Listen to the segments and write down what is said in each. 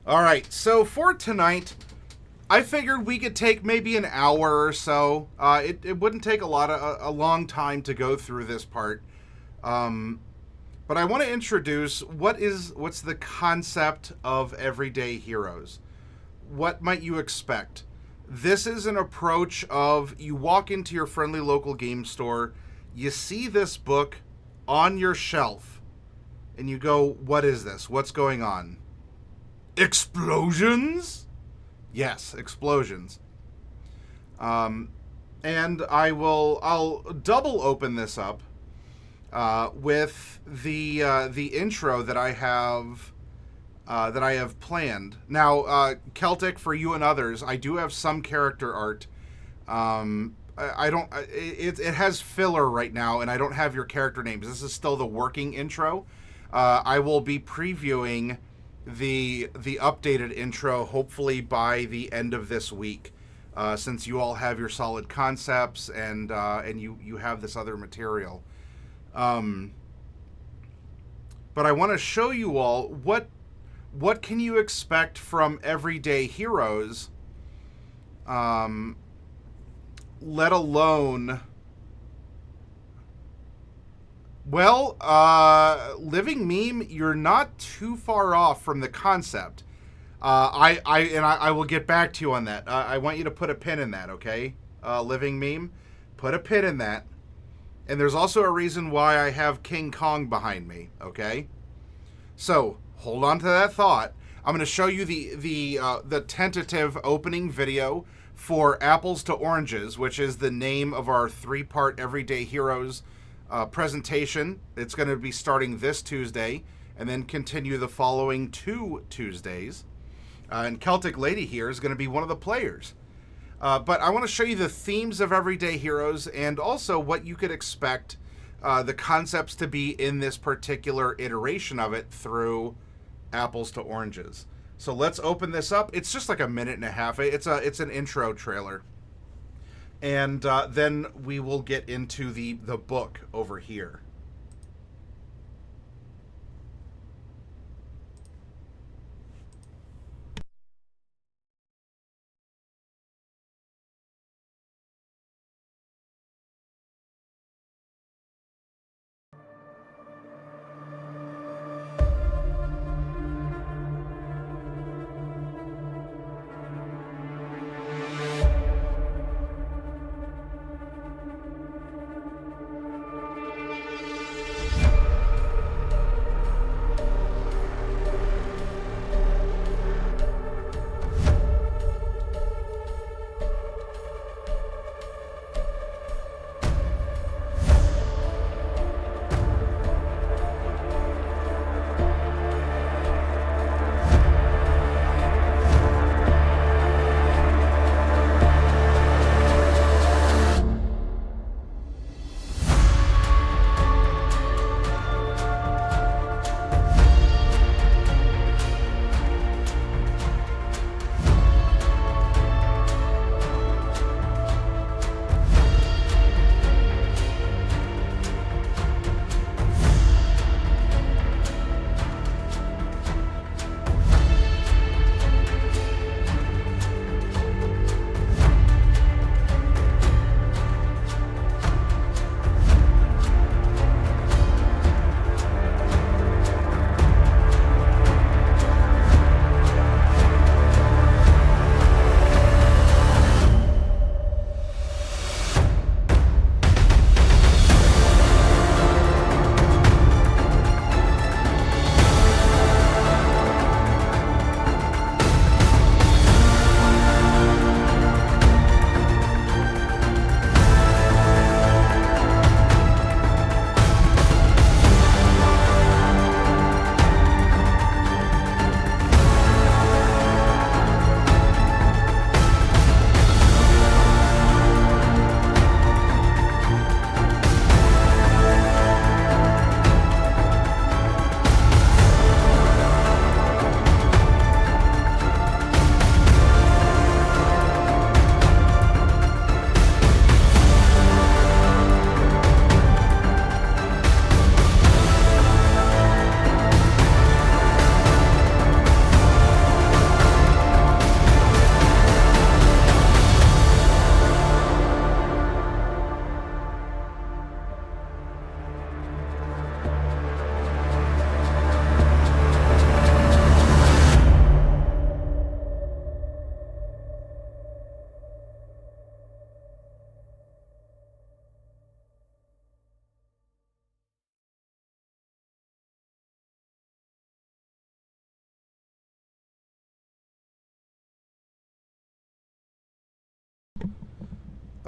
All right, so for tonight, I figured we could take maybe an hour or so. It wouldn't take a long time to go through this part. Um, but I want to introduce what's the concept of Everyday Heroes. What might you expect? This is an approach of you walk into your friendly local game store, you see this book on your shelf, and you go, "What is this? What's going on?" Explosions? Yes, explosions. Um, and I'll double open this up with the intro that I have planned. Now, Celtic, for you and others, I do have some character art. I don't. It has filler right now, and I don't have your character names. This is still the working intro. I will be previewing the updated intro hopefully by the end of this week, since you all have your solid concepts and you have this other material. Um, but I want to show you all what can you expect from Everyday Heroes, um, let alone, well, Living Meme, you're not too far off from the concept. I will get back to you on that. I want you to put a pin in that, okay? Living Meme, put a pin in that. And there's also a reason why I have King Kong behind me, okay? So hold on to that thought. I'm going to show you the tentative opening video for Apples to Oranges, which is the name of our 3-part Everyday Heroes presentation. It's going to be starting this Tuesday and then continue the following 2 Tuesdays. And Celtic Lady here is going to be one of the players. But I want to show you the themes of Everyday Heroes and also what you could expect the concepts to be in this particular iteration of it through Apples to Oranges. So let's open this up. It's just like a minute and a half. It's an intro trailer. And then we will get into the book over here.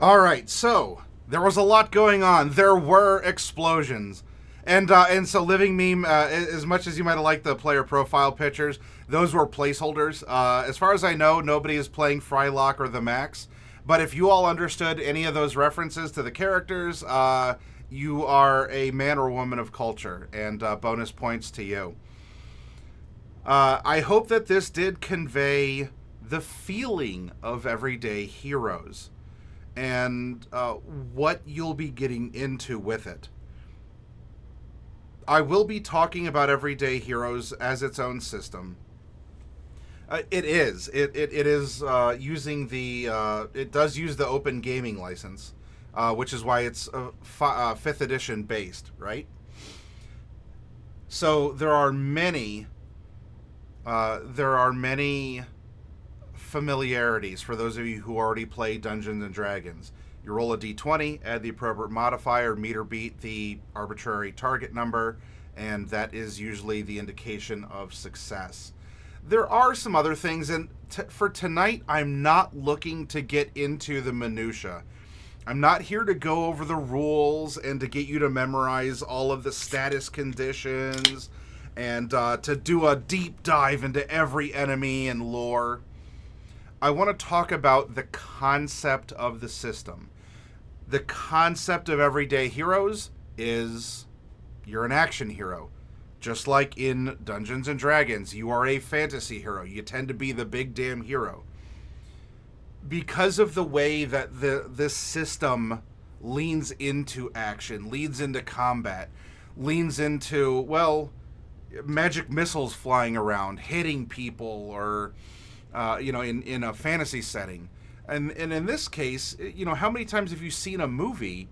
All right, so there was a lot going on. There were explosions. And so Living Meme, as much as you might have liked the player profile pictures, those were placeholders. As far as I know, nobody is playing Frylock or the Max. But if you all understood any of those references to the characters, you are a man or woman of culture, and bonus points to you. I hope that this did convey the feeling of Everyday Heroes and what you'll be getting into with it. I will be talking about Everyday Heroes as its own system. It is using the it does use the Open Gaming license, which is why it's 5th edition based, right? So there are many familiarities for those of you who already play Dungeons and Dragons. You roll a d20, add the appropriate modifier, meter beat the arbitrary target number, and that is usually the indication of success. There are some other things, and for tonight, I'm not looking to get into the minutia. I'm not here to go over the rules and to get you to memorize all of the status conditions and to do a deep dive into every enemy and lore. I want to talk about the concept of the system. The concept of Everyday Heroes is you're an action hero. Just like in Dungeons and Dragons, you are a fantasy hero. You tend to be the big damn hero. Because of the way that this system leans into action, leans into combat, leans into, well, magic missiles flying around, hitting people, or in a fantasy setting. And in this case, how many times have you seen a movie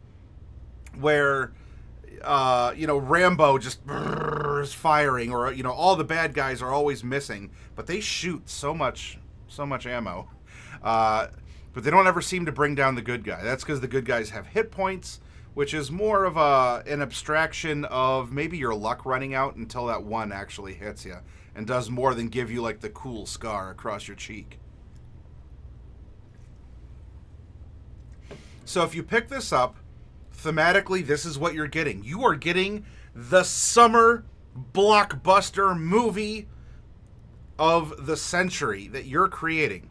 where, Rambo just is firing, or, all the bad guys are always missing, but they shoot so much ammo. But they don't ever seem to bring down the good guy. That's because the good guys have hit points, which is more of an abstraction of maybe your luck running out until that one actually hits you and does more than give you, like, the cool scar across your cheek. So if you pick this up, thematically, this is what you're getting. You are getting the summer blockbuster movie of the century that you're creating.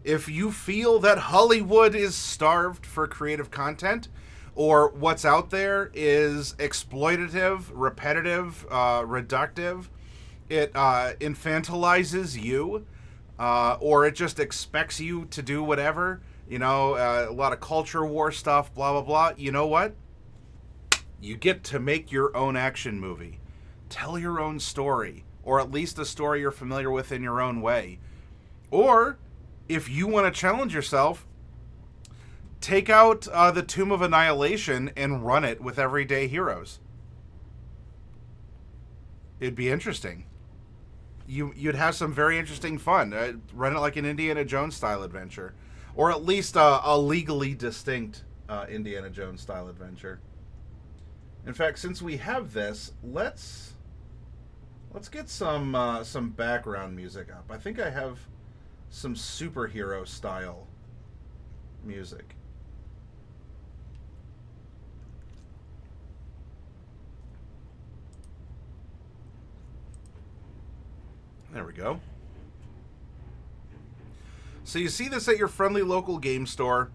If you feel that Hollywood is starved for creative content, or what's out there is exploitative, repetitive, reductive, it infantilizes you, or it just expects you to do whatever, a lot of culture war stuff, blah, blah, blah. You know what? You get to make your own action movie. Tell your own story, or at least a story you're familiar with in your own way. Or, if you want to challenge yourself, take out the Tomb of Annihilation and run it with Everyday Heroes. It'd be interesting. You'd have some very interesting fun. Run it like an Indiana Jones style adventure, or at least a legally distinct Indiana Jones style adventure. In fact, since we have this, let's get some background music up. I think I have some superhero style music. There we go. So you see this at your friendly local game store.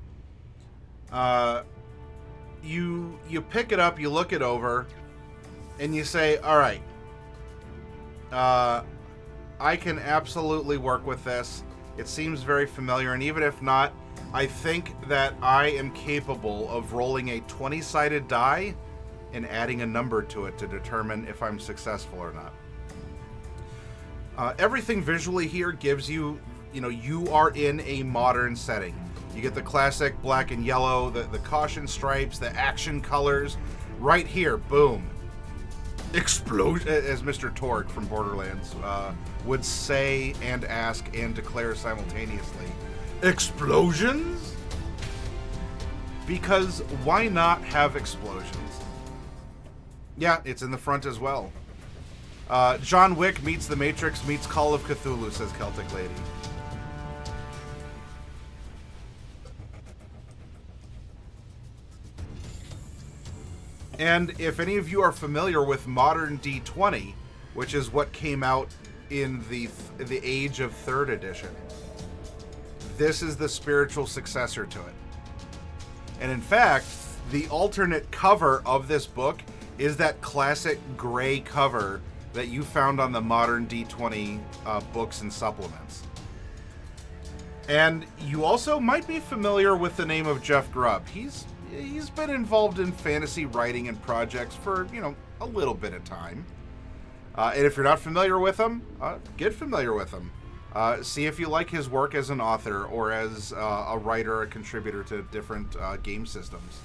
You pick it up, you look it over, and you say, all right, I can absolutely work with this. It seems very familiar, and even if not, I think that I am capable of rolling a 20-sided die and adding a number to it to determine if I'm successful or not. Everything visually here gives you, you are in a modern setting. You get the classic black and yellow, the caution stripes, the action colors. Right here, boom. Explosion, as Mr. Torg from Borderlands would say and ask and declare simultaneously. Explosions? Because why not have explosions? Yeah, it's in the front as well. John Wick meets The Matrix meets Call of Cthulhu, says Celtic Lady. And if any of you are familiar with modern D20, which is what came out in the age of 3rd edition, this is the spiritual successor to it. And in fact, the alternate cover of this book is that classic gray cover that you found on the modern D20 books and supplements. And you also might be familiar with the name of Jeff Grubb. He's been involved in fantasy writing and projects for, a little bit of time. And if you're not familiar with him, get familiar with him. See if you like his work as an author or as a writer, a contributor to different game systems.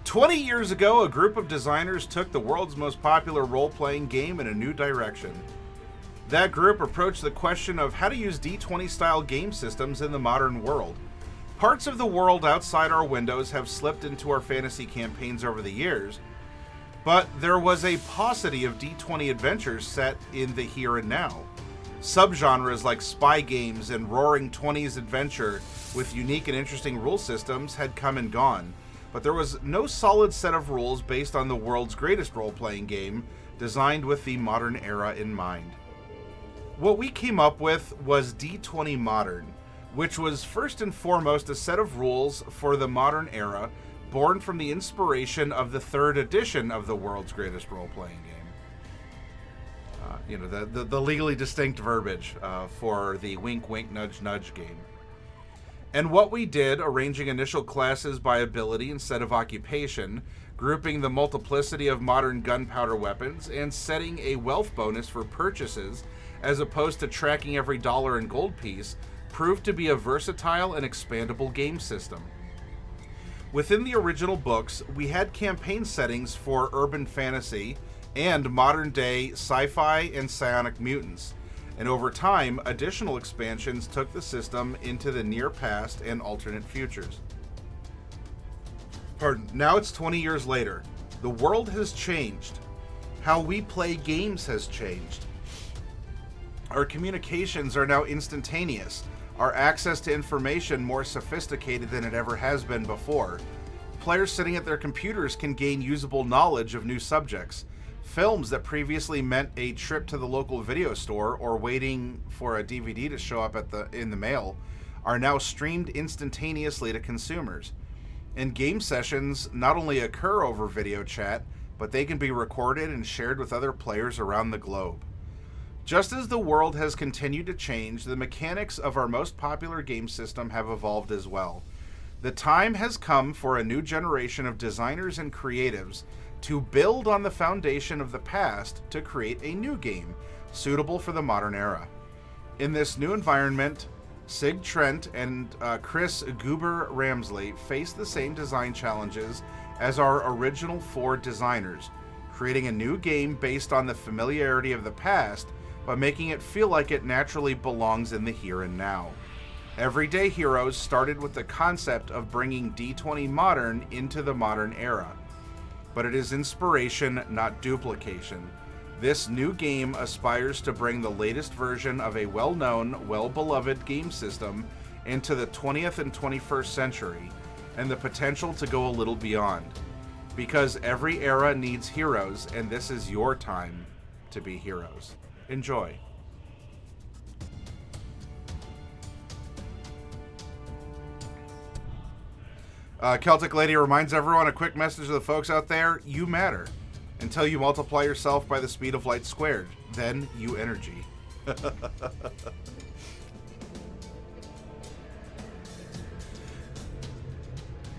20 years ago, a group of designers took the world's most popular role-playing game in a new direction. That group approached the question of how to use D20-style game systems in the modern world. Parts of the world outside our windows have slipped into our fantasy campaigns over the years, but there was a paucity of D20 adventures set in the here and now. Subgenres like spy games and roaring 20s adventure with unique and interesting rule systems had come and gone, but there was no solid set of rules based on the world's greatest role-playing game, designed with the modern era in mind. What we came up with was D20 Modern, which was first and foremost a set of rules for the modern era, born from the inspiration of the 3rd edition of the world's greatest role-playing game. The legally distinct verbiage for the wink wink nudge nudge game. And what we did, arranging initial classes by ability instead of occupation, grouping the multiplicity of modern gunpowder weapons, and setting a wealth bonus for purchases as opposed to tracking every dollar and gold piece, proved to be a versatile and expandable game system. Within the original books, we had campaign settings for urban fantasy and modern-day sci-fi and psionic mutants, and over time, additional expansions took the system into the near past and alternate futures. Now it's 20 years later. The world has changed. How we play games has changed. Our communications are now instantaneous. Our access to information more sophisticated than it ever has been before. Players sitting at their computers can gain usable knowledge of new subjects. Films that previously meant a trip to the local video store or waiting for a DVD to show up in the mail are now streamed instantaneously to consumers. And game sessions not only occur over video chat, but they can be recorded and shared with other players around the globe. Just as the world has continued to change, the mechanics of our most popular game system have evolved as well. The time has come for a new generation of designers and creatives to build on the foundation of the past to create a new game suitable for the modern era. In this new environment, Sig Trent and Chris Goober Ramsley face the same design challenges as our original 4 designers, creating a new game based on the familiarity of the past, but making it feel like it naturally belongs in the here and now. Everyday Heroes started with the concept of bringing D20 Modern into the modern era, but it is inspiration, not duplication. This new game aspires to bring the latest version of a well-known, well-beloved game system into the 20th and 21st century, and the potential to go a little beyond. Because every era needs heroes, and this is your time to be heroes. Enjoy. Celtic Lady reminds everyone, a quick message to the folks out there: you matter. Until you multiply yourself by the speed of light squared, then you energy.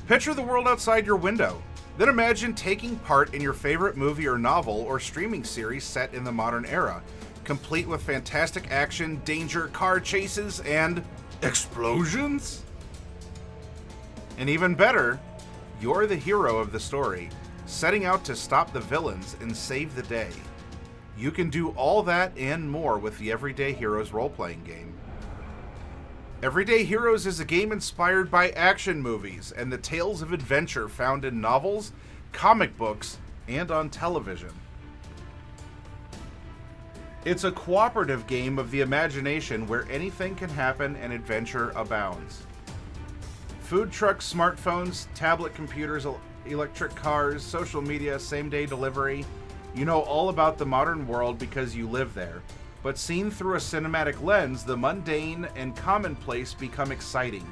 Picture the world outside your window. Then imagine taking part in your favorite movie or novel or streaming series set in the modern era, complete with fantastic action, danger, car chases, and explosions? And even better, you're the hero of the story, setting out to stop the villains and save the day. You can do all that and more with the Everyday Heroes role-playing game. Everyday Heroes is a game inspired by action movies and the tales of adventure found in novels, comic books, and on television. It's a cooperative game of the imagination where anything can happen and adventure abounds. Food trucks, smartphones, tablet computers, electric cars, social media, same-day delivery. You know all about the modern world because you live there. But seen through a cinematic lens, the mundane and commonplace become exciting.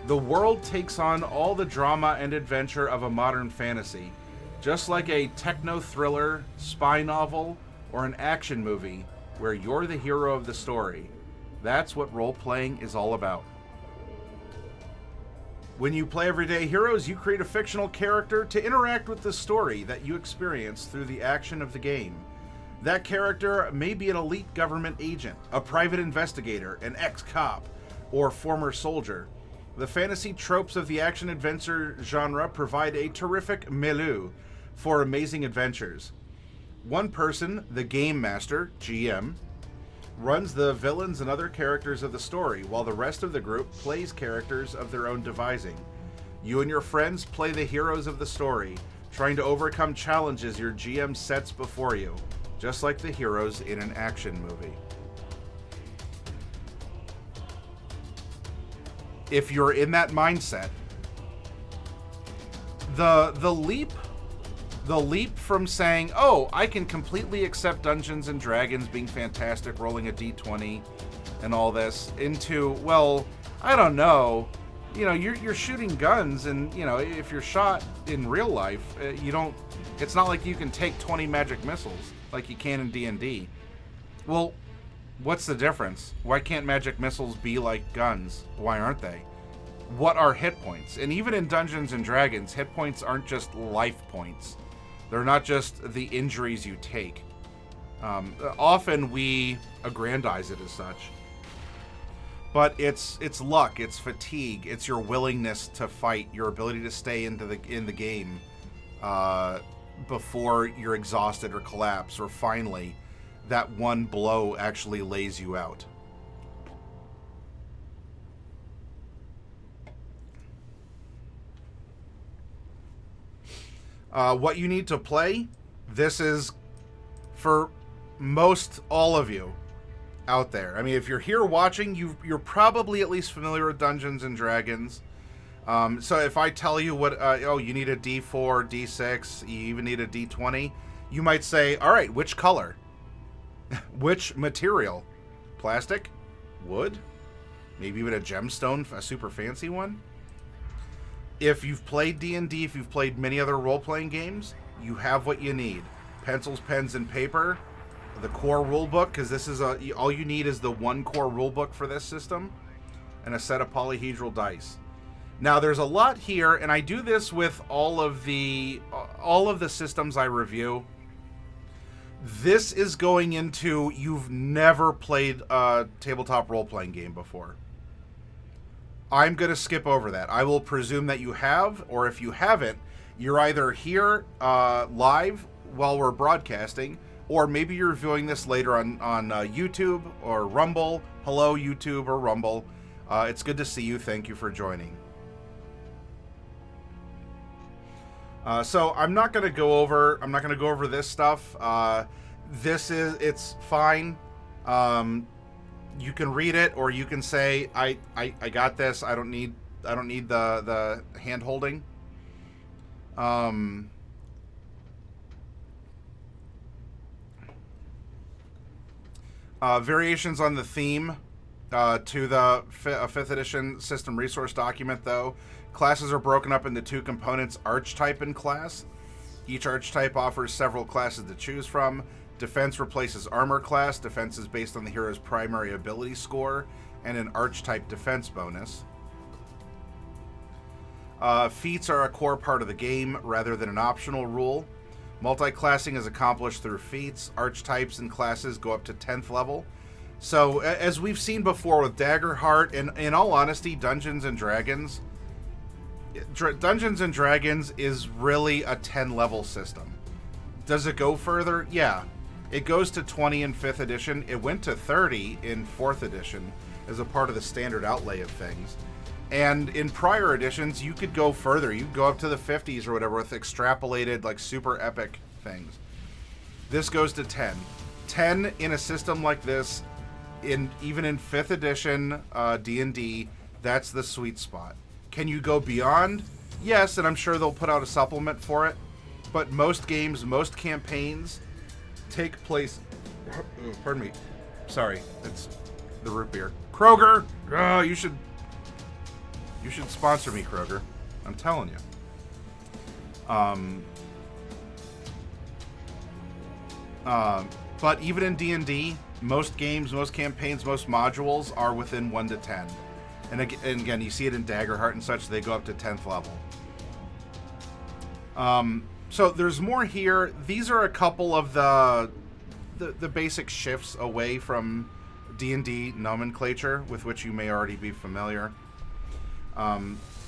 The world takes on all the drama and adventure of a modern fantasy, just like a techno-thriller, spy novel, or an action movie where you're the hero of the story. That's what role-playing is all about. When you play Everyday Heroes, you create a fictional character to interact with the story that you experience through the action of the game. That character may be an elite government agent, a private investigator, an ex-cop, or former soldier. The fantasy tropes of the action-adventure genre provide a terrific milieu for amazing adventures. One person, the Game Master, GM, runs the villains and other characters of the story, while the rest of the group plays characters of their own devising. You and your friends play the heroes of the story, trying to overcome challenges your GM sets before you, just like the heroes in an action movie. If you're in that mindset, the leap from saying, oh, I can completely accept Dungeons and Dragons being fantastic, rolling a d20 and all this, into, well, I don't know, you know, you're shooting guns, and, you know, if you're shot in real life, you don't, it's not like you can take 20 magic missiles like you can in D&D. Well, what's the difference? Why can't magic missiles be like guns? Why aren't they? What are hit points? And even in Dungeons and Dragons, hit points aren't just life points. They're not just the injuries you take. Often we aggrandize it as such. But it's luck, it's fatigue, it's your willingness to fight, your ability to stay in the game before you're exhausted or collapse, or finally that one blow actually lays you out. What you need to play, this is for most all of you out there. I mean, if you're here watching, you're probably at least familiar with Dungeons and Dragons. So if I tell you what, you need a D4, D6, you even need a D20, you might say, all right, which color? Which material? Plastic? Wood? Maybe even a gemstone, a super fancy one? If you've played D&D, if you've played many other role-playing games, you have what you need. Pencils, pens, and paper. The core rulebook, because this is all you need is the one core rulebook for this system, and a set of polyhedral dice. Now, there's a lot here, and I do this with all of the systems I review. This is going into you've never played a tabletop role-playing game before. I'm going to skip over that. I will presume that you have, or if you haven't, you're either here live while we're broadcasting, or maybe you're viewing this later on YouTube or Rumble. Hello, YouTube or Rumble. It's good to see you. Thank you for joining. So I'm not going to go over this stuff. It's fine. You can read it, or you can say, I got this. I don't need the hand holding. Variations on the theme to the 5th edition system resource document, though. Classes are broken up into two components, archetype and class. Each archetype offers several classes to choose from. Defense replaces armor class. Defense is based on the hero's primary ability score and an archetype defense bonus. Feats are a core part of the game rather than an optional rule. Multi-classing is accomplished through feats. Archetypes and classes go up to 10th level. So, as we've seen before with Daggerheart, and in all honesty, Dungeons and Dragons is really a 10-level system. Does it go further? Yeah. It goes to 20 in 5th edition. It went to 30 in 4th edition as a part of the standard outlay of things. And in prior editions, you could go further. You could go up to the 50s or whatever with extrapolated, like, super epic things. This goes to 10. 10 in a system like this, even in 5th edition D&D, that's the sweet spot. Can you go beyond? Yes, and I'm sure they'll put out a supplement for it. But most games, most campaigns take place... Pardon me. Sorry, it's the root beer. Kroger! Oh, you should sponsor me, Kroger. I'm telling you. But even in D&D, most games, most campaigns, most modules are within 1 to 10. And again, you see it in Daggerheart and such, they go up to 10th level. So there's more here. These are a couple of the basic shifts away from D&D nomenclature with which you may already be familiar.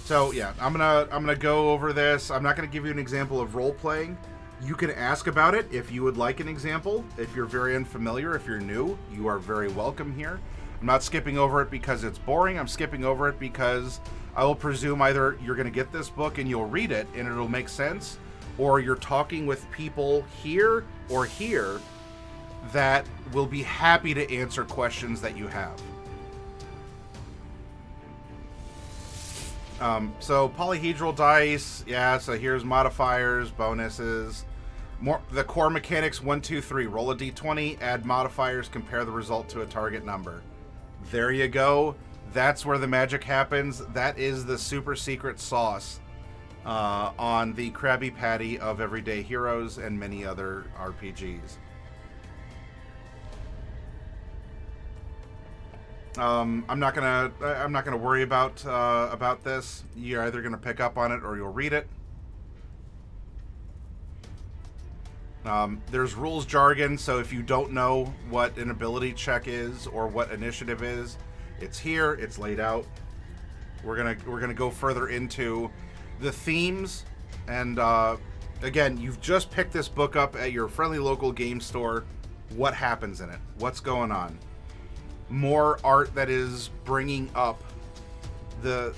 So yeah, I'm gonna go over this. I'm not gonna give you an example of role playing. You can ask about it if you would like an example. If you're very unfamiliar, if you're new, you are very welcome here. I'm not skipping over it because it's boring. I'm skipping over it because I will presume either you're going to get this book and you'll read it and it'll make sense, or you're talking with people here or here that will be happy to answer questions that you have. So polyhedral dice, yeah, so here's modifiers, bonuses. The core mechanics, 1, 2, 3. Roll a d20, add modifiers, compare the result to a target number. There you go. That's where the magic happens. That is the super secret sauce on the Krabby Patty of Everyday Heroes and many other RPGs. I'm not gonna worry about this. You're either gonna pick up on it or you'll read it. There's rules jargon, so if you don't know what an ability check is or what initiative is, it's here. It's laid out. We're gonna go further into the themes, and again, you've just picked this book up at your friendly local game store. What happens in it? What's going on? More art that is bringing up the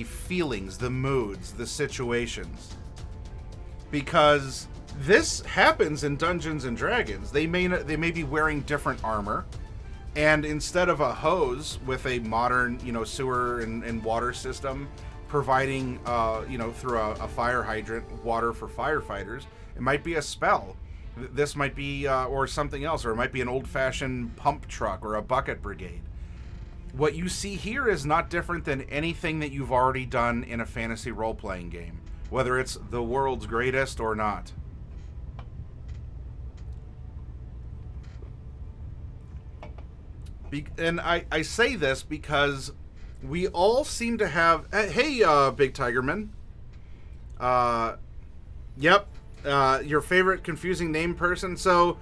feelings, the moods, the situations. Because this happens in Dungeons and Dragons. They may be wearing different armor, and instead of a hose with a modern, sewer and water system providing, through a fire hydrant water for firefighters, it might be a spell. This might be, or something else, or it might be an old-fashioned pump truck or a bucket brigade. What you see here is not different than anything that you've already done in a fantasy role-playing game, whether it's the world's greatest or not. And I say this because we all seem to have... Hey, Big Tigerman. Yep. Your favorite confusing name person. So,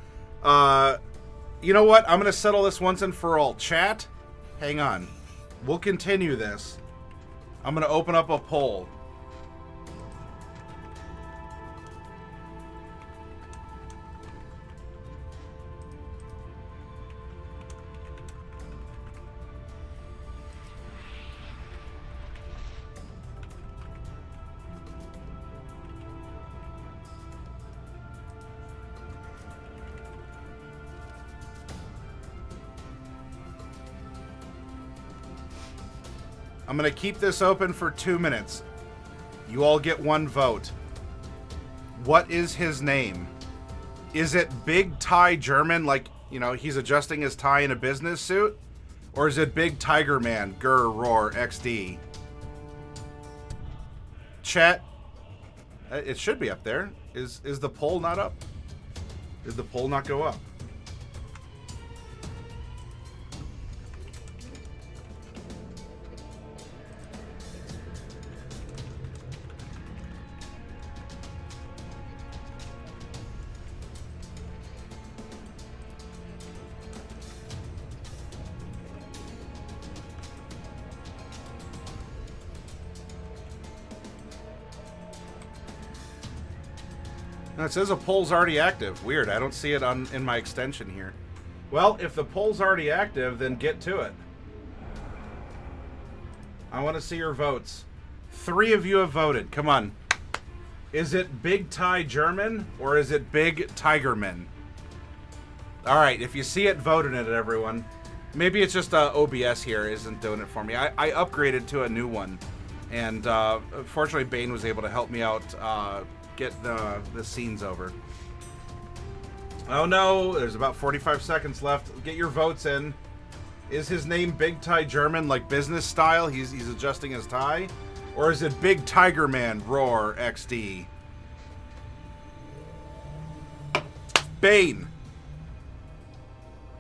you know what? I'm going to settle this once and for all. Chat, hang on. We'll continue this. I'm going to open up a poll. I'm going to keep this open for 2 minutes. You all get one vote. What is his name? Is it Big Ty German, like, he's adjusting his tie in a business suit? Or is it Big Tiger Man, Grr, Roar, XD? Chat, it should be up there. Is the poll not up? Did the poll not go up? It says a poll's already active. Weird. I don't see it in my extension here. Well, if the poll's already active, then get to it. I want to see your votes. 3 of you have voted. Come on. Is it Big Ty German or is it Big Tigerman? All right. If you see it, vote in it, everyone. Maybe it's just OBS here isn't doing it for me. I upgraded to a new one. And fortunately, Bane was able to help me out get the scenes over. Oh no, there's about 45 seconds left. Get your votes in. Is his name Big Tie German, like business style? He's adjusting his tie? Or is it Big Tiger Man Roar XD? Bane.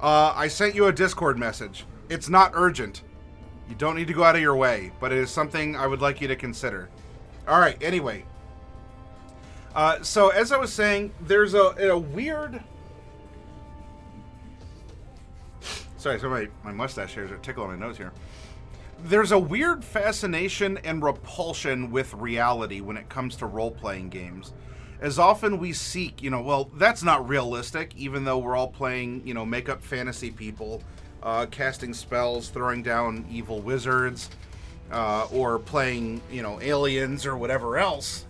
I sent you a Discord message. It's not urgent. You don't need to go out of your way, but it is something I would like you to consider. Alright, anyway. So, as I was saying, there's a weird... Sorry, my mustache hairs are tickling my nose here. There's a weird fascination and repulsion with reality when it comes to role-playing games. As often we seek, well, that's not realistic, even though we're all playing, make-up fantasy people, casting spells, throwing down evil wizards, or playing, aliens or whatever else.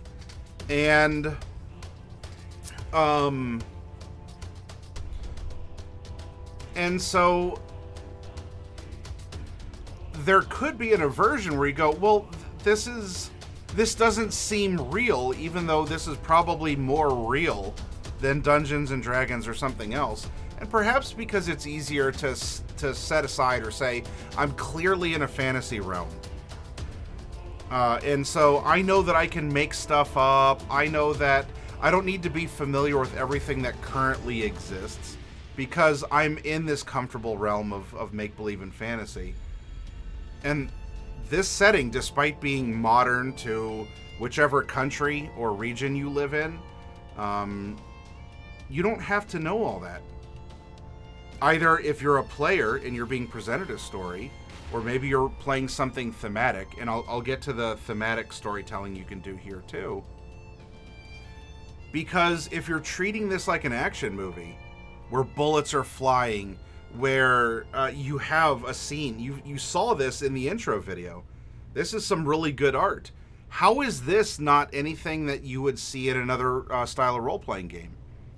And, so there could be an aversion where you go, well, this doesn't seem real, even though this is probably more real than Dungeons and Dragons or something else. And perhaps because it's easier to set aside or say, I'm clearly in a fantasy realm. And so I know that I can make stuff up. I know that I don't need to be familiar with everything that currently exists because I'm in this comfortable realm of make-believe and fantasy. And this setting, despite being modern to whichever country or region you live in, you don't have to know all that. Either if you're a player and you're being presented a story, or maybe you're playing something thematic, and I'll get to the thematic storytelling you can do here too. Because if you're treating this like an action movie, where bullets are flying, where you have a scene, you saw this in the intro video. This is some really good art. How is this not anything that you would see in another style of role-playing game?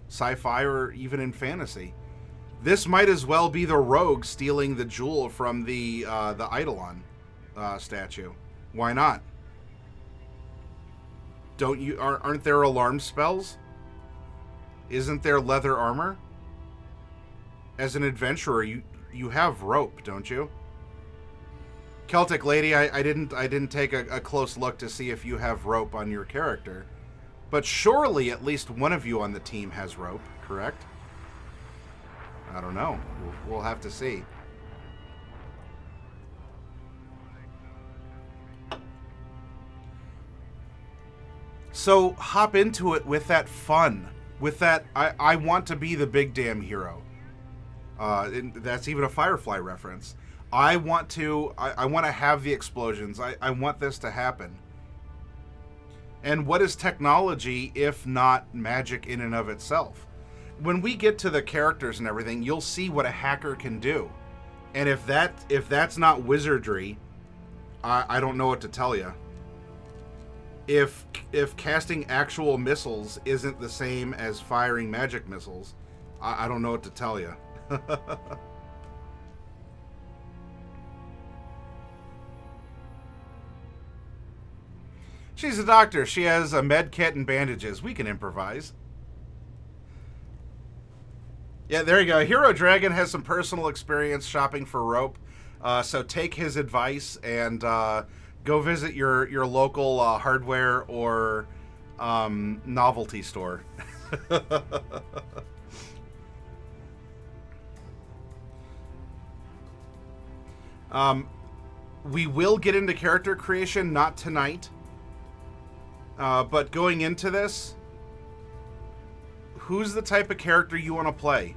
Sci-fi or even in fantasy? This might as well be the rogue stealing the jewel from the Eidolon statue. Why not? Aren't there alarm spells? Isn't there leather armor? As an adventurer, you have rope, don't you? Celtic lady, I didn't take a close look to see if you have rope on your character, but surely at least one of you on the team has rope, correct? I don't know. We'll have to see. So hop into it with that fun, with that I want to be the big damn hero. That's even a Firefly reference. I want to have the explosions. I want this to happen. And what is technology if not magic in and of itself? When we get to the characters and everything, you'll see what a hacker can do. And if that's not wizardry, I don't know what to tell you. If casting actual missiles isn't the same as firing magic missiles, I don't know what to tell you. She's a doctor. She has a med kit and bandages. We can improvise. Yeah, there you go. Hero Dragon has some personal experience shopping for rope. So take his advice and go visit your local hardware or novelty store. We will get into character creation, not tonight. But going into this, who's the type of character you want to play?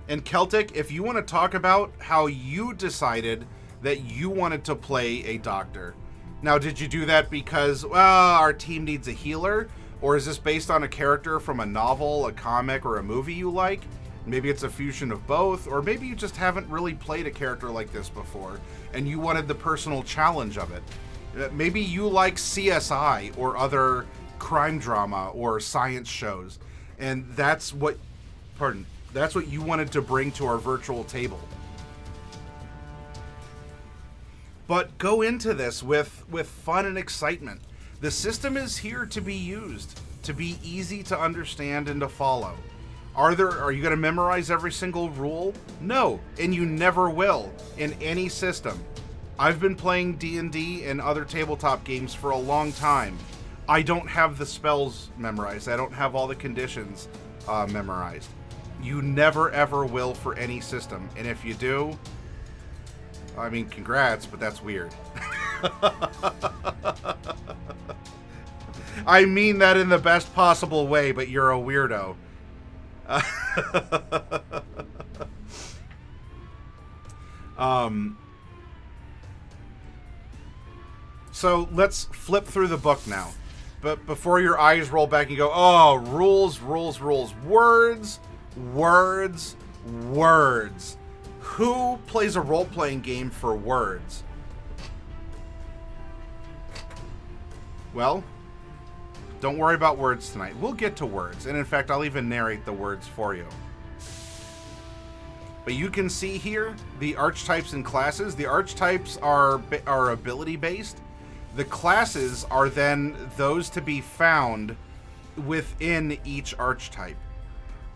And Celtic, if you want to talk about how you decided that you wanted to play a doctor. Now, did you do that because, well, our team needs a healer? Or is this based on a character from a novel, a comic, or a movie you like? Maybe it's a fusion of both, or maybe you just haven't really played a character like this before, and you wanted the personal challenge of it. Maybe you like CSI or other crime drama or science shows, and that's what you wanted to bring to our virtual table. But go into this with fun and excitement. The system is here to be used, to be easy to understand and to follow. Are you going to memorize every single rule? No, and you never will in any system. I've been playing D&D and other tabletop games for a long time. I don't have the spells memorized. I don't have all the conditions memorized. You never ever will for any system. And if you do, I mean, congrats, but that's weird. I mean that in the best possible way, but you're a weirdo. So let's flip through the book now. But before your eyes roll back and go, oh, rules, rules, rules. Words, words, words. Who plays a role-playing game for words? Well, don't worry about words tonight. We'll get to words. And in fact, I'll even narrate the words for you. But you can see here the archetypes and classes. The archetypes are ability-based. The classes are then those to be found within each archetype.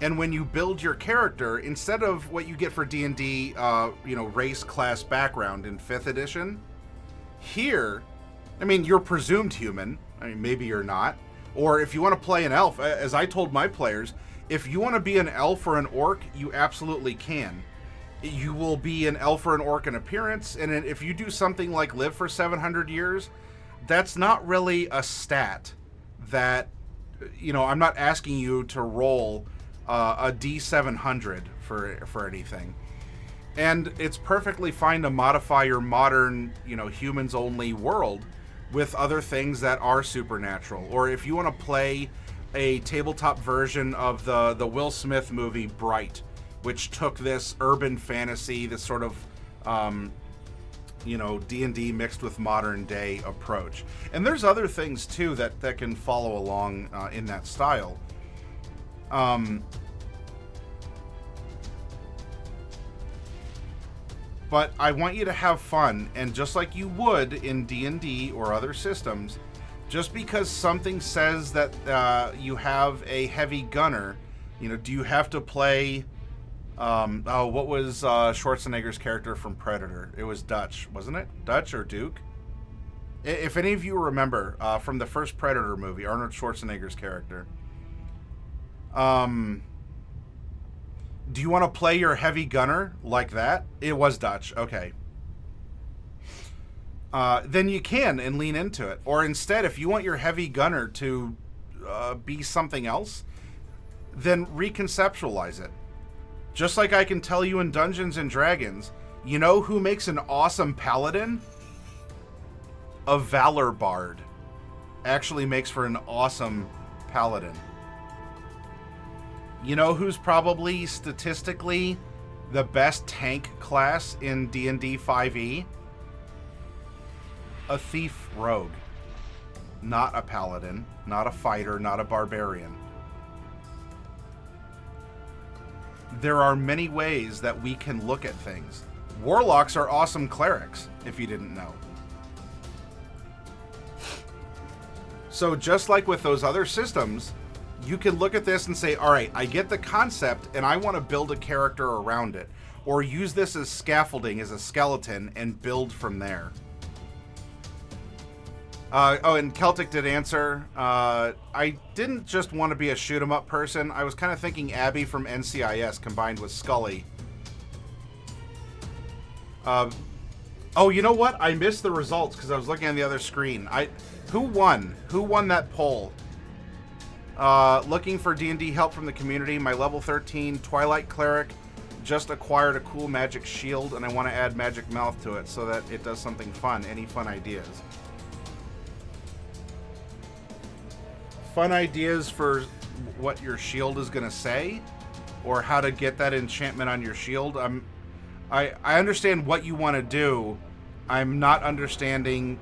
And when you build your character, instead of what you get for D&D, race, class, background in 5th edition, here, I mean, you're presumed human. I mean, maybe you're not. Or if you want to play an elf, as I told my players, if you want to be an elf or an orc, you absolutely can. You will be an elf or an orc in appearance, and if you do something like live for 700 years, that's not really a stat that, I'm not asking you to roll a D700 for anything. And it's perfectly fine to modify your modern, humans-only world with other things that are supernatural. Or if you want to play a tabletop version of the Will Smith movie Bright, which took this urban fantasy, this sort of, D&D mixed with modern day approach. And there's other things, too, that can follow along in that style. But I want you to have fun, and just like you would in D&D or other systems, just because something says that you have a heavy gunner, do you have to play... what was Schwarzenegger's character from Predator? It was Dutch, wasn't it? Dutch or Duke? If any of you remember from the first Predator movie, Arnold Schwarzenegger's character, do you want to play your heavy gunner like that? It was Dutch. Okay. Then you can and lean into it. Or instead, if you want your heavy gunner to be something else, then reconceptualize it. Just like I can tell you in Dungeons and Dragons, you know who makes an awesome paladin? A Valor Bard actually makes for an awesome paladin. You know who's probably statistically the best tank class in D&D 5e? A thief rogue. Not a paladin, not a fighter, not a barbarian. There are many ways that we can look at things. Warlocks are awesome clerics, if you didn't know. So just like with those other systems, you can look at this and say, all right, I get the concept and I want to build a character around it. Or use this as scaffolding, as a skeleton, and build from there. And Celtic did answer. I didn't just want to be a shoot-'em-up person. I was kind of thinking Abby from NCIS combined with Scully. Oh, you know what? I missed the results because I was looking on the other screen. Who won? Who won that poll? Looking for D&D help from the community. My level 13 Twilight Cleric just acquired a cool magic shield, and I want to add Magic Mouth to it so that it does something fun. Any fun ideas? Fun ideas for what your shield is going to say, or how to get that enchantment on your shield. I understand what you want to do. I'm not understanding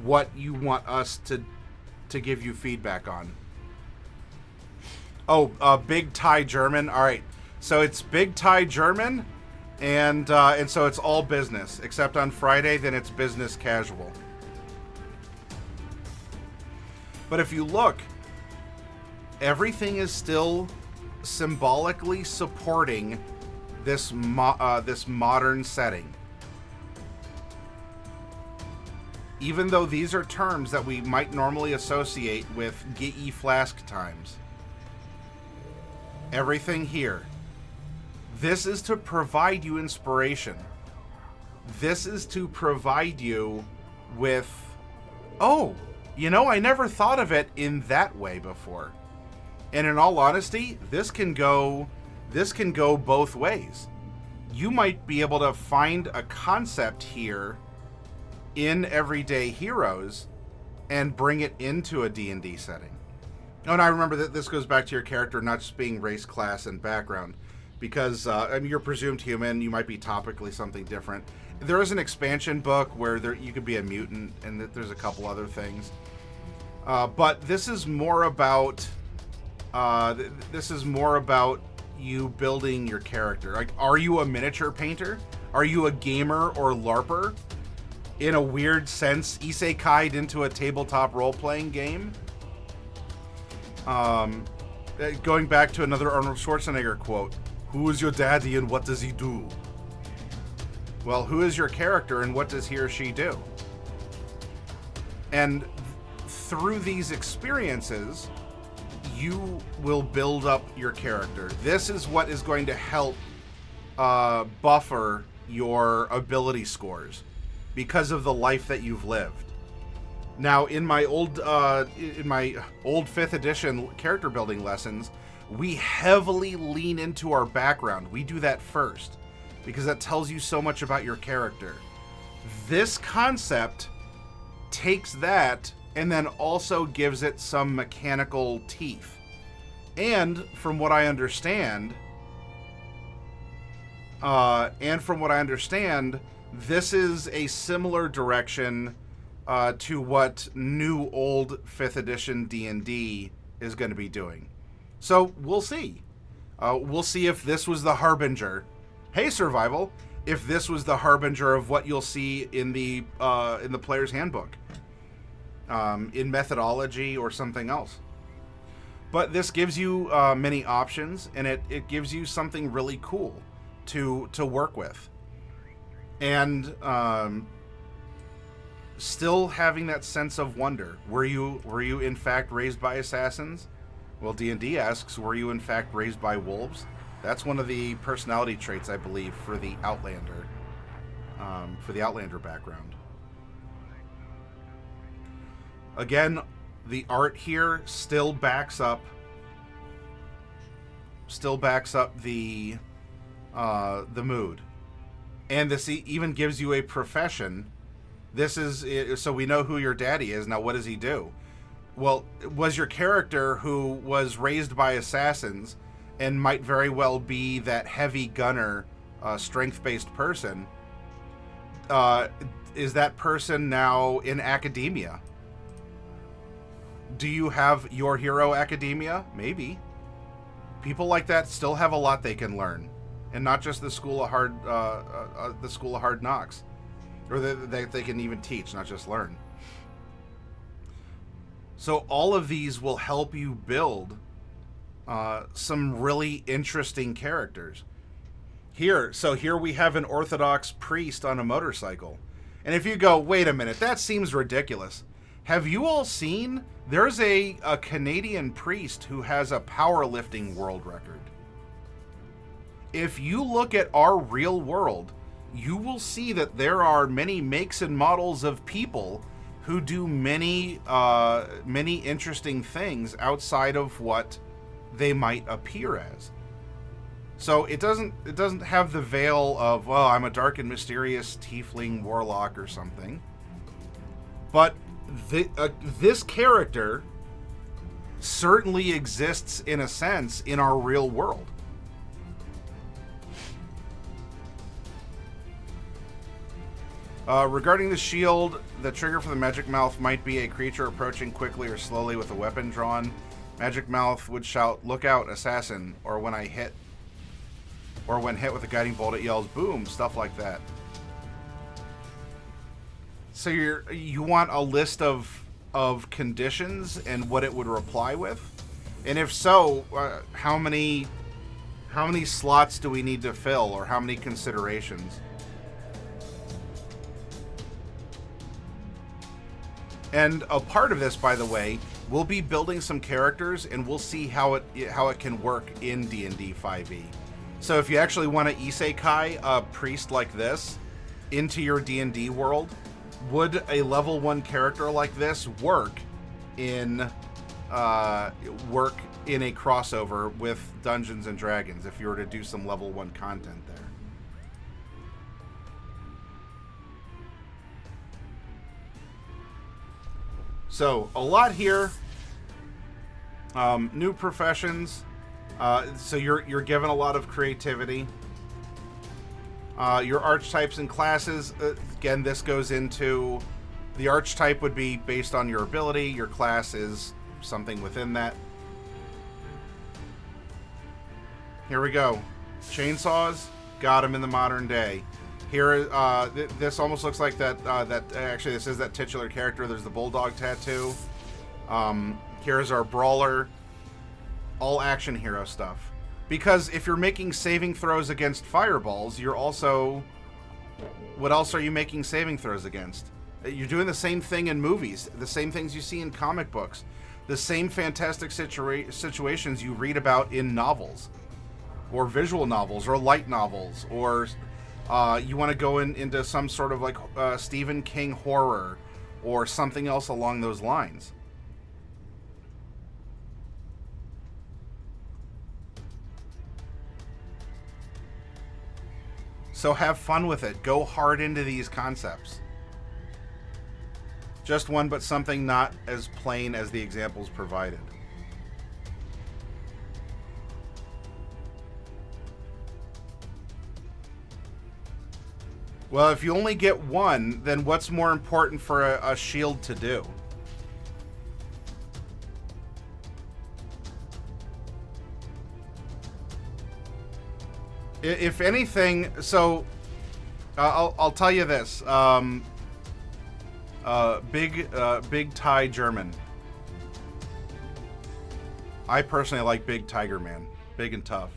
what you want us to give you feedback on. Oh, Big Thai German. All right, so it's Big Thai German. And so it's all business, except on Friday, then it's business casual. But if you look, everything is still symbolically supporting this modern setting. Even though these are terms that we might normally associate with Get Ye Flask times. Everything here. This is to provide you inspiration. This is to provide you with, oh, you know, I never thought of it in that way before. And in all honesty, this can go both ways. You might be able to find a concept here in Everyday Heroes and bring it into a D&D setting. Oh, and I remember that this goes back to your character not just being race, class, and background, because I mean, you're presumed human. You might be topically something different. There is an expansion book where you could be a mutant, and there's a couple other things. But this is more about you building your character. Like, are you a miniature painter? Are you a gamer or LARPer? In a weird sense, isekai'd into a tabletop role-playing game. Going back to another Arnold Schwarzenegger quote, who is your daddy and what does he do? Well, who is your character and what does he or she do? And through these experiences, you will build up your character. This is what is going to help buffer your ability scores because of the life that you've lived. Now, in my old 5th edition character building lessons, we heavily lean into our background. We do that first because that tells you so much about your character. This concept takes that and then also gives it some mechanical teeth. And from what I understand, this is a similar direction to what new old 5th edition D&D is going to be doing. So we'll see. We'll see if this was the harbinger. Hey, Survival! If this was the harbinger of what you'll see in the player's handbook, in methodology or something else. But this gives you many options, and it gives you something really cool to work with. And still having that sense of wonder. Were you in fact raised by assassins? Well, D&D asks, were you in fact raised by wolves? That's one of the personality traits, I believe, for the Outlander. For the Outlander background. Again, the art here still backs up the mood. And this even gives you a profession. This is so we know who your daddy is. Now, what does he do? Well, was your character who was raised by assassins and might very well be that heavy gunner, strength-based person, is that person now in academia? Do you have Your Hero Academia? Maybe. People like that still have a lot they can learn, and not just the School of Hard Knocks, or that they can even teach, not just learn. So all of these will help you build some really interesting characters. Here we have an Orthodox priest on a motorcycle, and if you go, wait a minute, that seems ridiculous. Have you all seen? There's a Canadian priest who has a powerlifting world record. If you look at our real world, you will see that there are many makes and models of people who do many interesting things outside of what they might appear as. So it doesn't have the veil of, well, I'm a dark and mysterious tiefling warlock or something. But this character certainly exists in a sense in our real world. Regarding the shield, the trigger for the Magic Mouth might be a creature approaching quickly or slowly with a weapon drawn. Magic Mouth would shout, "Look out, assassin," or when I hit. Or when hit with a guiding bolt, it yells boom, stuff like that. So you want a list of conditions and what it would reply with? And if so, how many slots do we need to fill, or how many considerations? And a part of this, by the way, we'll be building some characters, and we'll see how it can work in D&D 5e. So if you actually want to isekai a priest like this into your D&D world, would a level 1 character like this work in a crossover with Dungeons and Dragons if you were to do some level 1 content there? So a lot here. New professions. So you're given a lot of creativity. Your archetypes and classes. Again, this goes into the archetype would be based on your ability. Your class is something within that. Here we go. Chainsaws. Got them in the modern day. Here, this almost looks like that. Actually, this is that titular character. There's the bulldog tattoo. Here's our brawler. All action hero stuff. Because if you're making saving throws against fireballs, you're also... What else are you making saving throws against? You're doing the same thing in movies. The same things you see in comic books. The same fantastic situations you read about in novels. Or visual novels, or light novels, or... you want to go into some sort of like Stephen King horror or something else along those lines. So have fun with it. Go hard into these concepts. Just one, but something not as plain as the examples provided. Well, if you only get one, then what's more important for a shield to do? If anything, so I'll tell you this: big Thai German. I personally like Big Tiger Man, big and tough.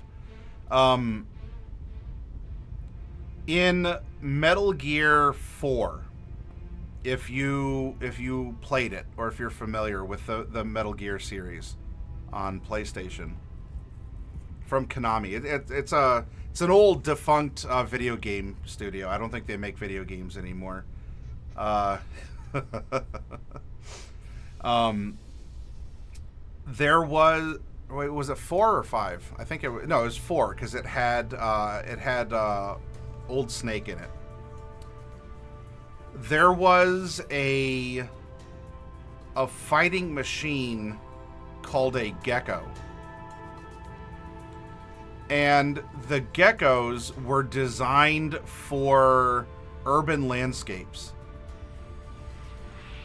In Metal Gear 4, if you played it, or if you're familiar with the Metal Gear series on PlayStation from Konami, it's an old defunct video game studio. I don't think they make video games anymore. There was, wait, was it 4 or 5? I think it was 4, because it had Old Snake in it. There was a fighting machine called a gecko. And the geckos were designed for urban landscapes.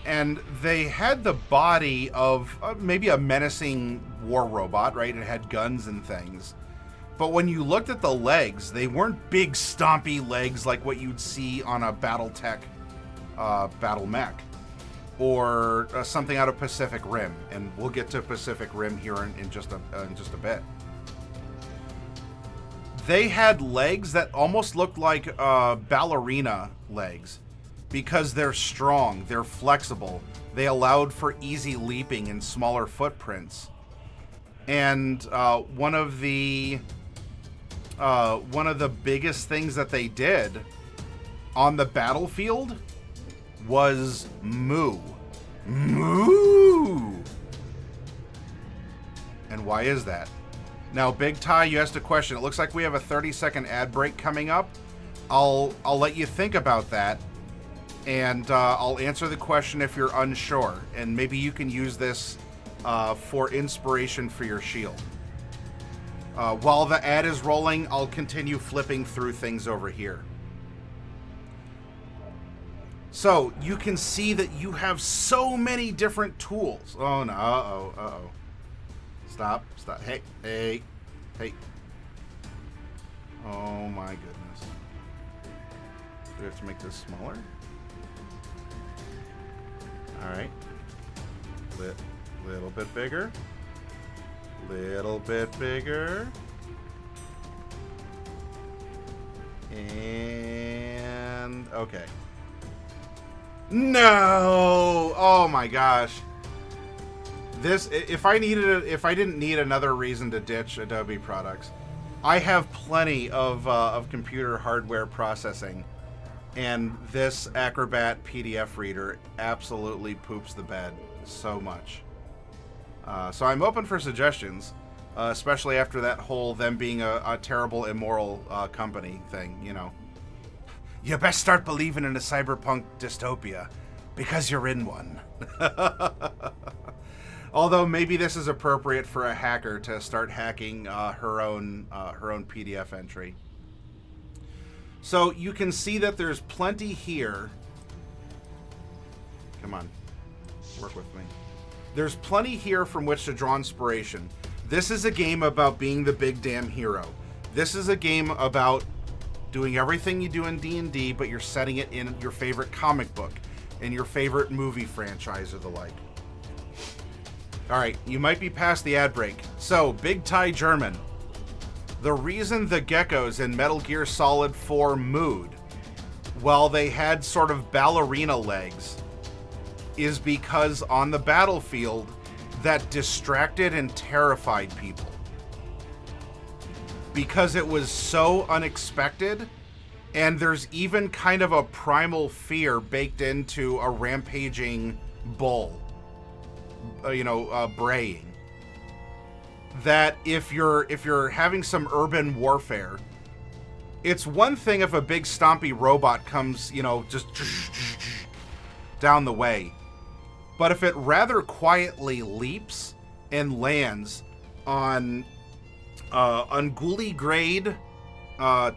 And they had the body of maybe a menacing war robot, right? It had guns and things. But when you looked at the legs, they weren't big, stompy legs like what you'd see on a BattleTech battle mech. Or something out of Pacific Rim. And we'll get to Pacific Rim here in just a bit. They had legs that almost looked like ballerina legs. Because they're strong, they're flexible. They allowed for easy leaping and smaller footprints. And one of the biggest things that they did on the battlefield was moo. Moo! And why is that? Now, Big Ty, you asked a question. It looks like we have a 30-second ad break coming up. I'll let you think about that. And I'll answer the question if you're unsure. And maybe you can use this for inspiration for your shield. While the ad is rolling, I'll continue flipping through things over here. So, you can see that you have so many different tools. Oh, no. Uh-oh. Stop. Hey. Oh my goodness. Do we have to make this smaller? Alright. Little bit bigger. Little bit bigger. And okay. No! Oh my gosh. This, if I didn't need another reason to ditch Adobe products, I have plenty of computer hardware processing, and this Acrobat PDF reader absolutely poops the bed so much. So I'm open for suggestions, especially after that whole them being a terrible, immoral company thing, you know. You best start believing in a cyberpunk dystopia, because you're in one. Although maybe this is appropriate for a hacker to start hacking her own PDF entry. So you can see that there's plenty here. Come on, work with me. There's plenty here from which to draw inspiration. This is a game about being the big damn hero. This is a game about doing everything you do in D&D, but you're setting it in your favorite comic book and your favorite movie franchise or the like. Alright, you might be past the ad break. So, Big Thai German. The reason the geckos in Metal Gear Solid 4 mooed while they had sort of ballerina legs is because on the battlefield that distracted and terrified people. Because it was so unexpected, and there's even kind of a primal fear baked into a rampaging bull. Braying. That if you're having some urban warfare, it's one thing if a big stompy robot comes, just down the way. But if it rather quietly leaps and lands on unguli grade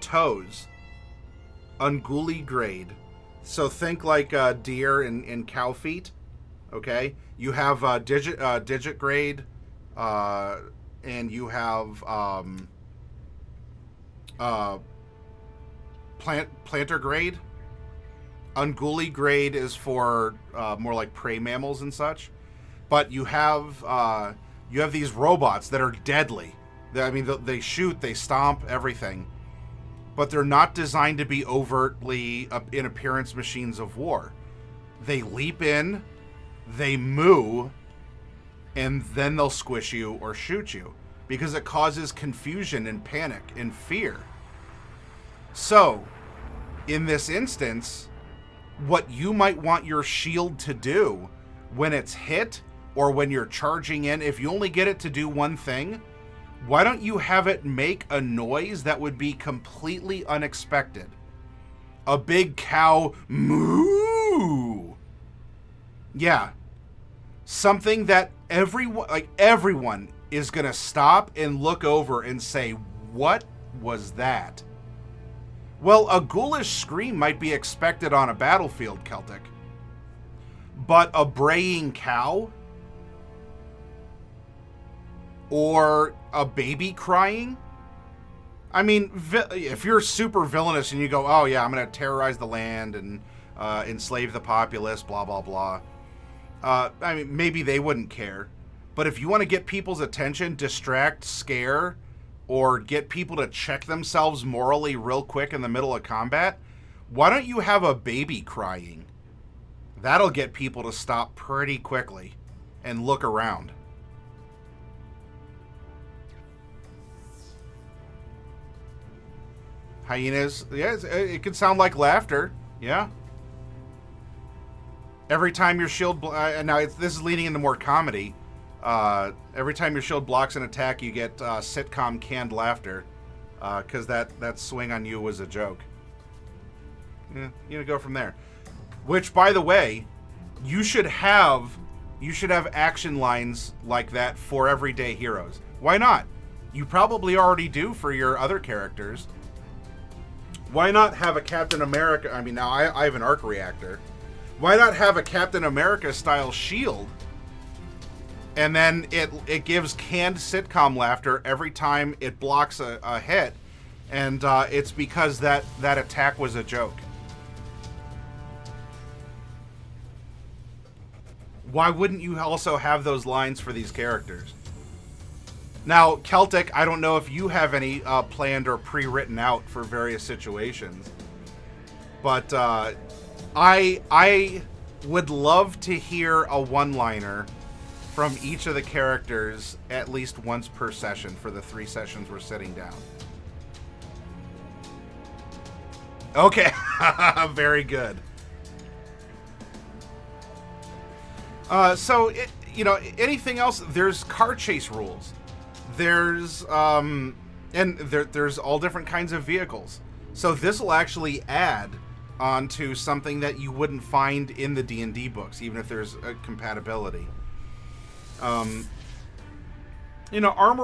toes. Unguli grade. So think like deer and cow feet. Okay, you have digit grade, and you have plantar grade. Unguli grade is for more like prey mammals and such, but you have these robots that are deadly. They shoot, they stomp, everything, but they're not designed to be overtly in appearance machines of war. They leap in. They moo, and then they'll squish you or shoot you because it causes confusion and panic and fear. So, in this instance, what you might want your shield to do when it's hit or when you're charging in, if you only get it to do one thing, why don't you have it make a noise that would be completely unexpected? A big cow moo. Yeah. Something that everyone is going to stop and look over and say, what was that? Well, a ghoulish scream might be expected on a battlefield, Celtic. But a braying cow? Or a baby crying? If you're super villainous and you go, oh yeah, I'm going to terrorize the land and enslave the populace, blah, blah, blah. Maybe they wouldn't care. But if you want to get people's attention, distract, scare, or get people to check themselves morally real quick in the middle of combat, why don't you have a baby crying? That'll get people to stop pretty quickly and look around. Hyenas, yeah, it could sound like laughter, yeah. Every time your shield... this is leaning into more comedy. Every time your shield blocks an attack, you get sitcom canned laughter. Because that swing on you was a joke. Yeah, go from there. Which, by the way, you should have action lines like that for Everyday Heroes. Why not? You probably already do for your other characters. Why not have a Captain America... now I have an arc reactor. Why not have a Captain America-style shield, and then it gives canned sitcom laughter every time it blocks a hit, And it's because that attack was a joke. Why wouldn't you also have those lines for these characters? Now, Celtic, I don't know if you have any planned or pre-written out for various situations, but I would love to hear a one-liner from each of the characters at least once per session for the 3 sessions we're sitting down. Okay, very good. So, anything else? There's car chase rules. There's, there's all different kinds of vehicles. So this will actually add onto something that you wouldn't find in the D&D books, even if there's a compatibility. Armor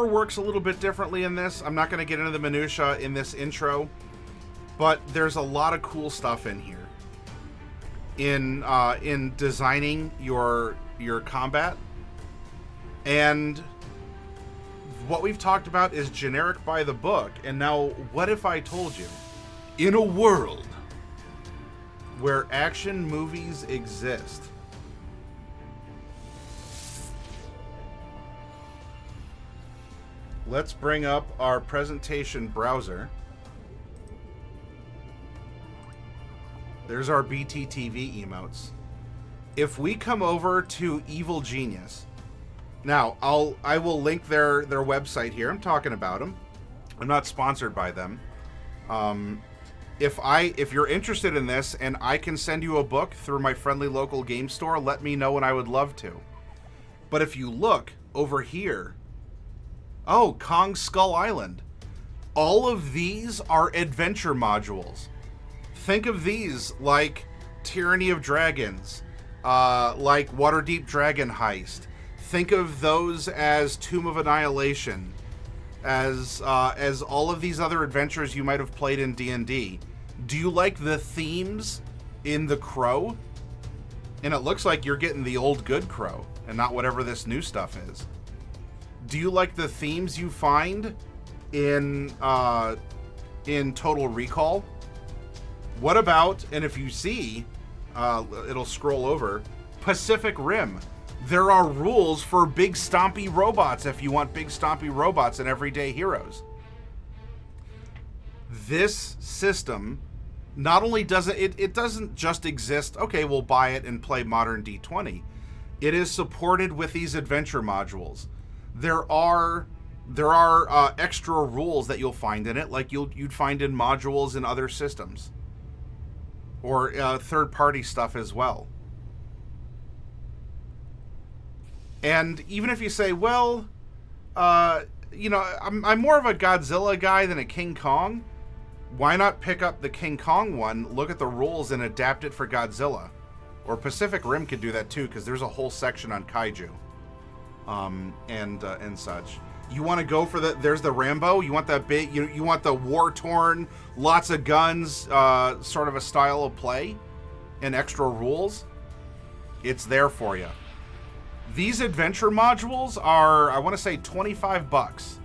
works a little bit differently in this. I'm not going to get into the minutia in this intro, but there's a lot of cool stuff in here. In designing your combat. And what we've talked about is generic by the book. And now, what if I told you, in a world where action movies exist, let's bring up our presentation browser. There's our BTTV emotes. If we come over to Evil Genius, now I will link their website here. I'm talking about them. I'm not sponsored by them. If you're interested in this and I can send you a book through my friendly local game store, let me know and I would love to. But if you look over here, oh, Kong Skull Island. All of these are adventure modules. Think of these like Tyranny of Dragons, like Waterdeep Dragon Heist. Think of those as Tomb of Annihilation, as all of these other adventures you might have played in D&D. Do you like the themes in The Crow? And it looks like you're getting the old good Crow and not whatever this new stuff is. Do you like the themes you find in Total Recall? What about, and if you see, it'll scroll over, Pacific Rim. There are rules for big stompy robots if you want big stompy robots in Everyday Heroes. This system not only doesn't, it doesn't just exist, okay, we'll buy it and play modern D20. It is supported with these adventure modules. There are extra rules that you'll find in it, like you'd find in modules in other systems. Or third-party stuff as well. And even if you say, well, I'm more of a Godzilla guy than a King Kong, why not pick up the King Kong one, look at the rules, and adapt it for Godzilla? Or Pacific Rim could do that too, because there's a whole section on kaiju, and such. You want to go for there's the Rambo. You want that big, you want the war-torn, lots of guns, sort of a style of play, and extra rules. It's there for you. These adventure modules are, I want to say, $25.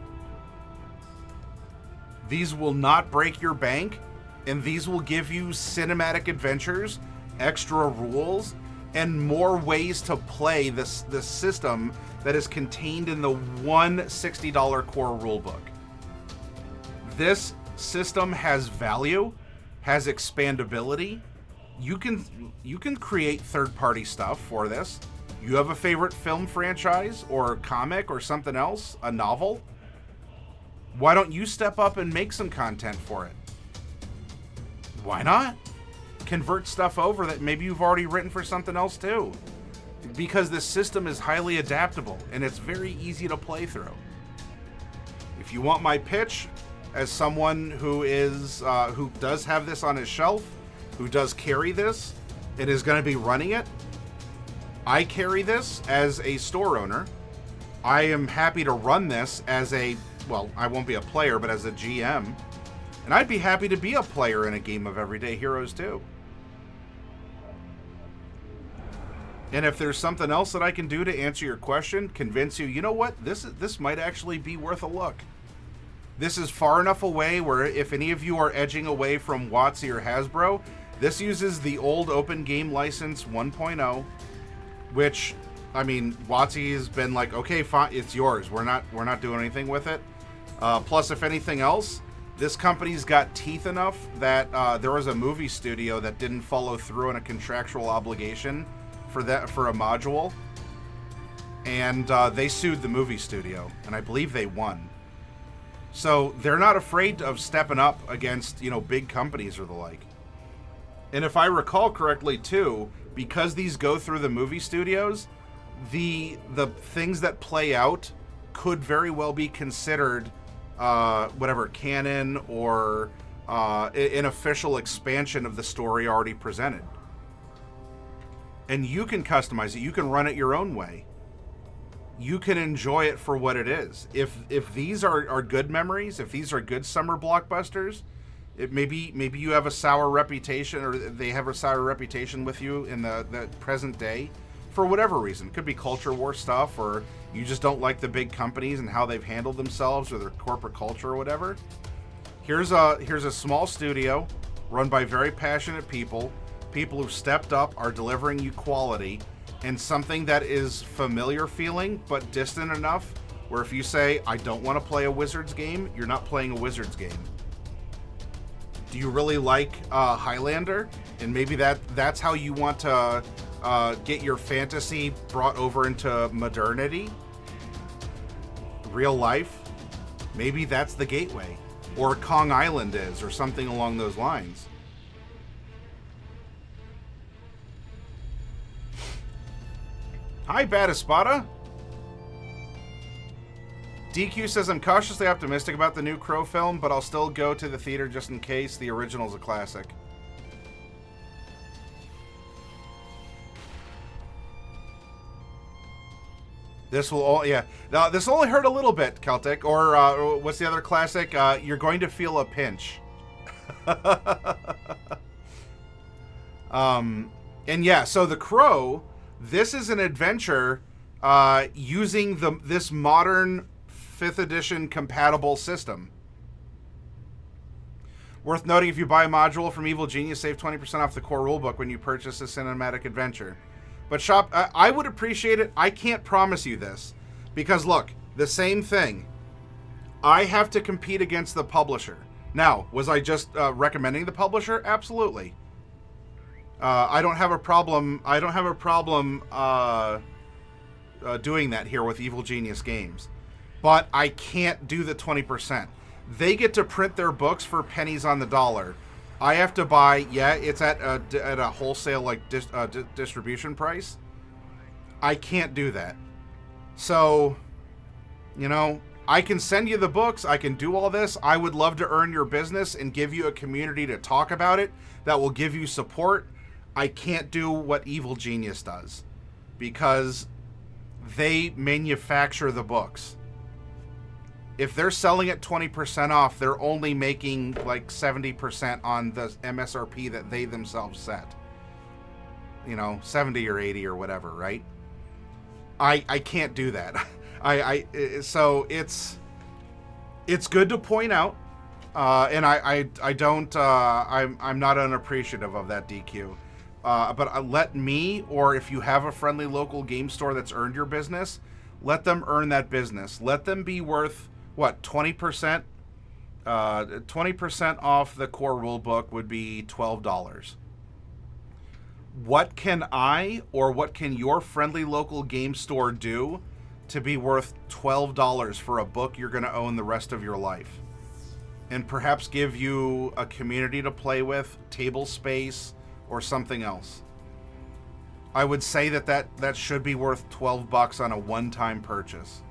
These will not break your bank, and these will give you cinematic adventures, extra rules, and more ways to play this system that is contained in the one $60 core rulebook. This system has value, has expandability. You can create third-party stuff for this. You have a favorite film franchise or comic or something else, a novel? Why don't you step up and make some content for it? Why not? Convert stuff over that maybe you've already written for something else too. Because this system is highly adaptable and it's very easy to play through. If you want my pitch, as someone who does have this on his shelf, who does carry this, and is going to be running it, I carry this as a store owner. I am happy to run this as I won't be a player, but as a GM. And I'd be happy to be a player in a game of Everyday Heroes too. And if there's something else that I can do to answer your question, convince you, you know what, this might actually be worth a look, This is far enough away where if any of you are edging away from WotC or Hasbro, this uses the old Open Game License 1.0, which, I mean, WotC has been like, okay, fine, it's yours. We're not doing anything with it. Plus, if anything else, this company's got teeth enough that there was a movie studio that didn't follow through on a contractual obligation for a module, and they sued the movie studio, and I believe they won. So they're not afraid of stepping up against, big companies or the like. And if I recall correctly, too, because these go through the movie studios, the things that play out could very well be considered canon or an official expansion of the story already presented. And you can customize it. You can run it your own way. You can enjoy it for what it is. If these are good memories, if these are good summer blockbusters, maybe you have a sour reputation, or they have a sour reputation with you in the present day for whatever reason. It could be culture war stuff, or you just don't like the big companies and how they've handled themselves, or their corporate culture or whatever. Here's a small studio run by very passionate people who've stepped up, are delivering you quality, and something that is familiar feeling but distant enough where if you say, I don't want to play a Wizards game, you're not playing a Wizards game. Do you really like Highlander? And maybe that's how you want to get your fantasy brought over into modernity? Real life? Maybe that's the gateway. Or Kong Island is, or something along those lines. Hi, Bad Espada. DQ says, I'm cautiously optimistic about the new Crow film, but I'll still go to the theater just in case. The original's a classic. This will all, yeah. Now, this only hurt a little bit, Celtic. Or what's the other classic? You're going to feel a pinch. And yeah, so the Crow, this is an adventure using this modern 5th edition compatible system. Worth noting, if you buy a module from Evil Genius, save 20% off the core rulebook when you purchase a cinematic adventure. But shop, I would appreciate it. I can't promise you this. Because look, the same thing. I have to compete against the publisher. Now, was I just recommending the publisher? Absolutely. I don't have a problem. Doing that here with Evil Genius Games, but I can't do the 20%. They get to print their books for pennies on the dollar. I have to buy. Yeah, it's at a wholesale distribution price. I can't do that. So, I can send you the books. I can do all this. I would love to earn your business and give you a community to talk about it that will give you support. I can't do what Evil Genius does because they manufacture the books. If they're selling it 20% off, they're only making like 70% on the MSRP that they themselves set. 70 or 80 or whatever, right? I can't do that. So it's good to point out, and I'm not unappreciative of that, DQ. But let me, or if you have a friendly local game store that's earned your business, let them earn that business. Let them be worth, what, 20%? 20% off the core rulebook would be $12. What can I, or what can your friendly local game store do to be worth $12 for a book you're going to own the rest of your life? And perhaps give you a community to play with, table space, or something else. I would say that should be worth $12 on a one-time purchase.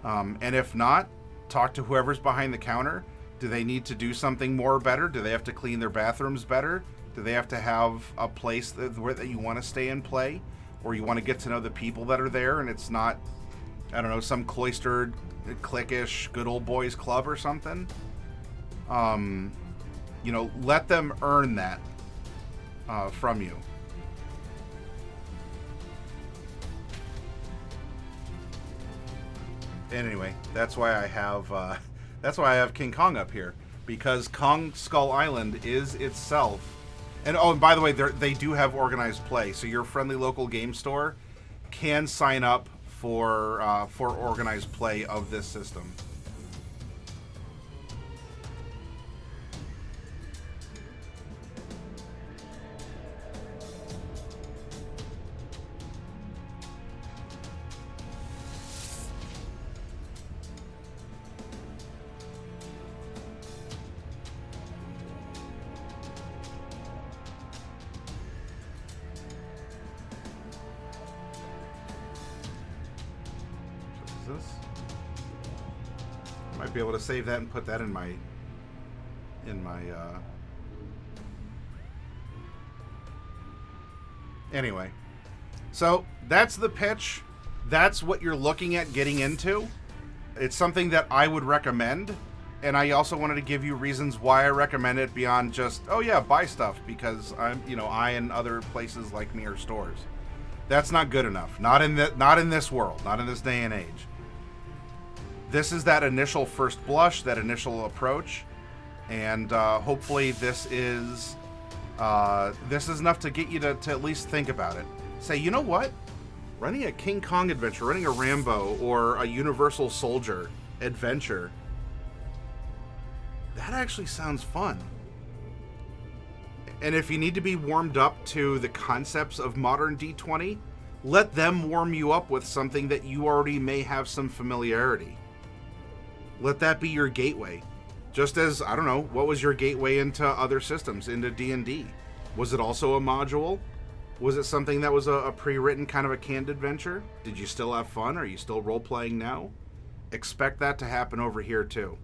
And if not, talk to whoever's behind the counter. Do they need to do something more better? Do they have to clean their bathrooms better? Do they have to have a place that you want to stay and play? Or you want to get to know the people that are there and it's not, I don't know, some cloistered, cliquish, good old boys club or something? Let them earn that from you. And anyway, that's why I have That's why I have King Kong up here, because Kong Skull Island is itself. And oh, and by the way, they do have organized play, so your friendly local game store can sign up for organized play of this system. This? I might be able to save that and put that in my anyway. So that's the pitch. That's what you're looking at getting into. It's something that I would recommend, and I also wanted to give you reasons why I recommend it beyond just, oh yeah, buy stuff because I and other places like me are stores. That's not good enough. Not in this world, not in this day and age. This is that initial first blush, that initial approach, and hopefully this is enough to get you to at least think about it. Say, you know what? Running a King Kong adventure, running a Rambo or a Universal Soldier adventure, that actually sounds fun. And if you need to be warmed up to the concepts of modern D20, let them warm you up with something that you already may have some familiarity. Let that be your gateway. Just as, I don't know, what was your gateway into other systems, into D&D? Was it also a module? Was it something that was a pre-written kind of a canned adventure? Did you still have fun? Are you still role-playing now? Expect that to happen over here too.